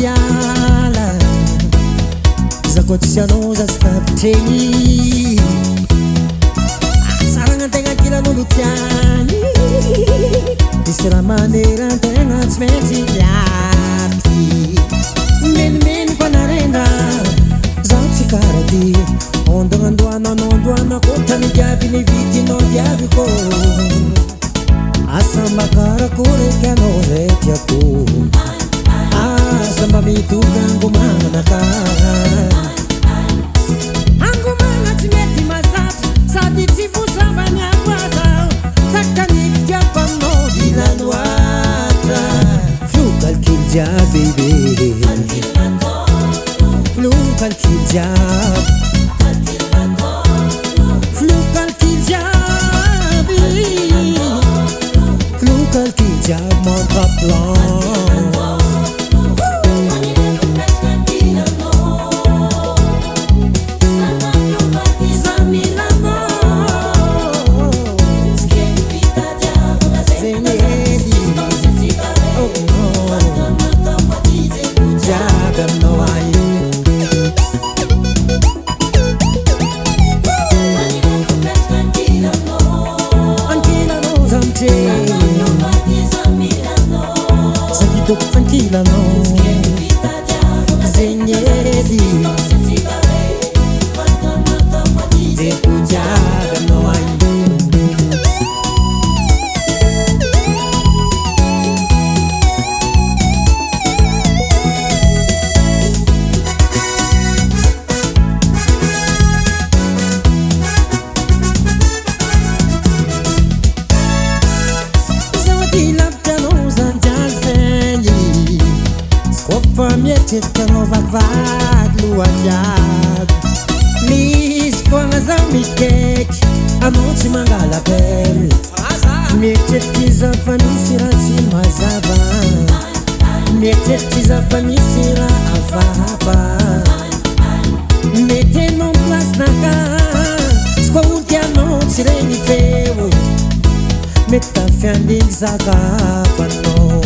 miala zakotsianao za stafitreny atsaragnategna kilan'olo tiany misy raha manerantegna tsy maintsy miaty menimeny mpanarendra zaho tsy karaha ty ondognandoananao andoana kotany diavy ny vitinao diavyko asa makarakory kanao retiako asa mba mitovy angomananaka angomana tsy mety mazatra sady tsy vosambany akoaza takanividiako aminao hilanoatra flou calcule jiaby flou calcule jiaby flou calcule jiaby flou calcule jiaby mon paplan Tano vakivaky lohajiaby misy foagna zaho mikeky anao tsy mangalapely mieritreritry za fa misy raha tsy mazava mieritreritry za fa misy raha hafahafa mety anao plasinaka tsy koa olo tianao tsy regny feo mety tafiandiny zakafanao